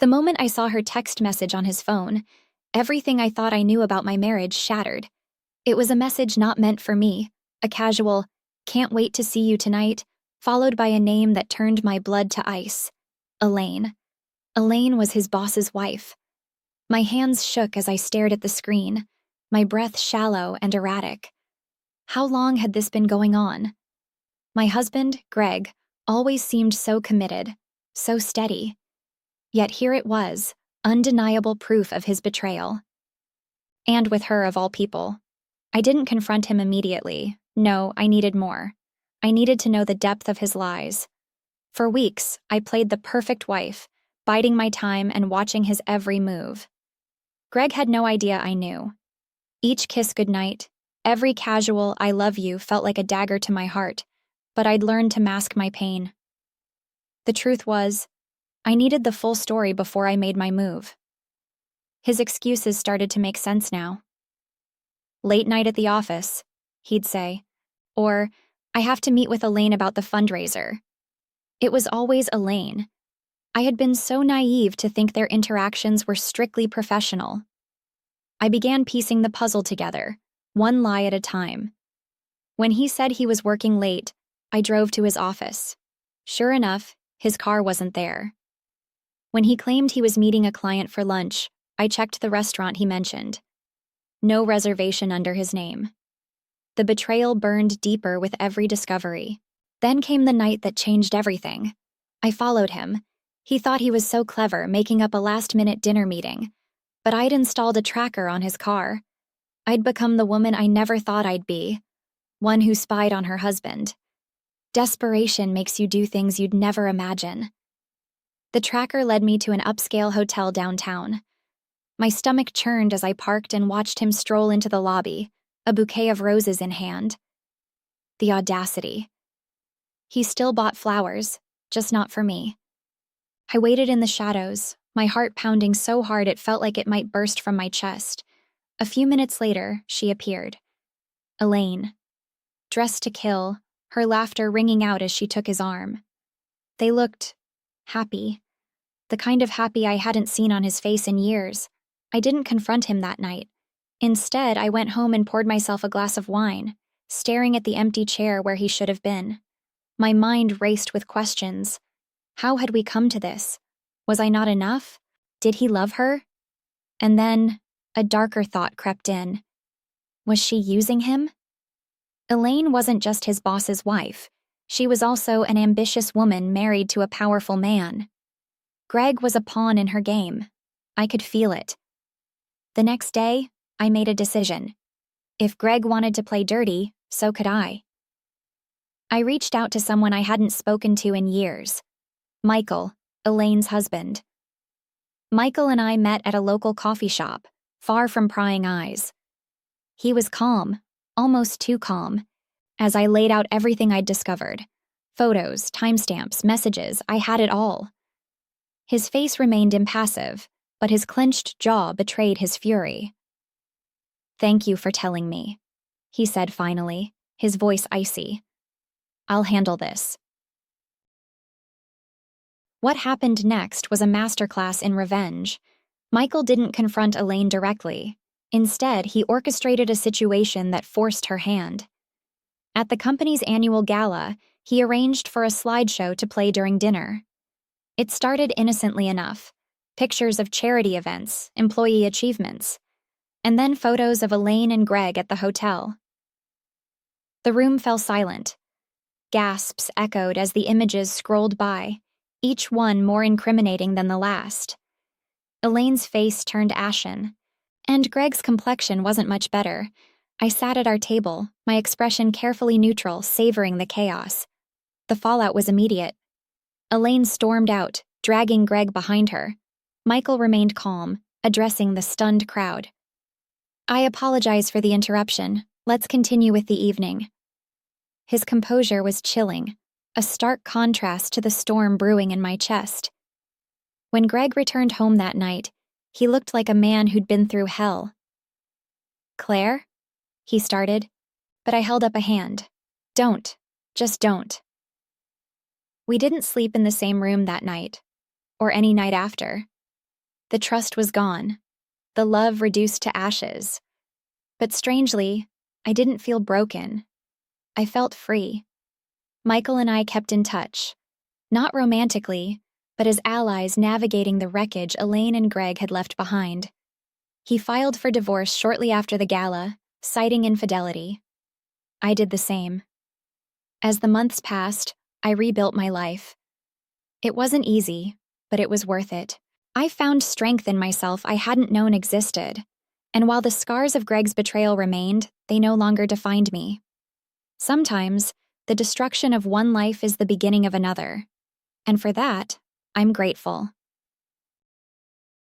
The moment I saw her text message on his phone, everything I thought I knew about my marriage shattered. It was a message not meant for me, a casual, "Can't wait to see you tonight," followed by a name that turned my blood to ice. Elaine. Elaine was his boss's wife. My hands shook as I stared at the screen, my breath shallow and erratic. How long had this been going on? My husband, Greg, always seemed so committed, so steady. Yet here it was, undeniable proof of his betrayal. And with her of all people. I didn't confront him immediately. No, I needed more. I needed to know the depth of his lies. For weeks, I played the perfect wife, biding my time and watching his every move. Greg had no idea I knew. Each kiss goodnight, every casual "I love you" felt like a dagger to my heart, but I'd learned to mask my pain. The truth was, I needed the full story before I made my move. His excuses started to make sense now. "Late night at the office," he'd say, or "I have to meet with Elaine about the fundraiser." It was always Elaine. I had been so naive to think their interactions were strictly professional. I began piecing the puzzle together, one lie at a time. When he said he was working late, I drove to his office. Sure enough, his car wasn't there. When he claimed he was meeting a client for lunch, I checked the restaurant he mentioned. No reservation under his name. The betrayal burned deeper with every discovery. Then came the night that changed everything. I followed him. He thought he was so clever, making up a last-minute dinner meeting. But I'd installed a tracker on his car. I'd become the woman I never thought I'd be, one who spied on her husband. Desperation makes you do things you'd never imagine. The tracker led me to an upscale hotel downtown. My stomach churned as I parked and watched him stroll into the lobby, a bouquet of roses in hand. The audacity. He still bought flowers, just not for me. I waited in the shadows, my heart pounding so hard it felt like it might burst from my chest. A few minutes later, she appeared. Elaine. Dressed to kill, her laughter ringing out as she took his arm. They looked happy. The kind of happy I hadn't seen on his face in years. I didn't confront him that night. Instead, I went home and poured myself a glass of wine, staring at the empty chair where he should have been. My mind raced with questions. How had we come to this? Was I not enough? Did he love her? And then, a darker thought crept in. Was she using him? Elaine wasn't just his boss's wife. She was also an ambitious woman married to a powerful man. Greg was a pawn in her game. I could feel it. The next day, I made a decision. If Greg wanted to play dirty, so could I. I reached out to someone I hadn't spoken to in years. Michael, Elaine's husband. Michael and I met at a local coffee shop, far from prying eyes. He was calm, almost too calm, as I laid out everything I'd discovered. Photos, timestamps, messages, I had it all. His face remained impassive, but his clenched jaw betrayed his fury. "Thank you for telling me," he said finally, his voice icy. "I'll handle this." What happened next was a masterclass in revenge. Michael didn't confront Elaine directly. Instead, he orchestrated a situation that forced her hand. At the company's annual gala, he arranged for a slideshow to play during dinner. It started innocently enough. Pictures of charity events, employee achievements, and then photos of Elaine and Greg at the hotel. The room fell silent. Gasps echoed as the images scrolled by, each one more incriminating than the last. Elaine's face turned ashen, and Greg's complexion wasn't much better. I sat at our table, my expression carefully neutral, savoring the chaos. The fallout was immediate. Elaine stormed out, dragging Greg behind her. Michael remained calm, addressing the stunned crowd. "I apologize for the interruption. Let's continue with the evening." His composure was chilling, a stark contrast to the storm brewing in my chest. When Greg returned home that night, he looked like a man who'd been through hell. "Claire?" he started, but I held up a hand. "Don't. Just don't." We didn't sleep in the same room that night, or any night after. The trust was gone, the love reduced to ashes. But strangely, I didn't feel broken. I felt free. Michael and I kept in touch, not romantically, but as allies navigating the wreckage Elaine and Greg had left behind. He filed for divorce shortly after the gala, citing infidelity. I did the same. As the months passed, I rebuilt my life. It wasn't easy, but it was worth it. I found strength in myself I hadn't known existed. And while the scars of Greg's betrayal remained, they no longer defined me. Sometimes, the destruction of one life is the beginning of another. And for that, I'm grateful.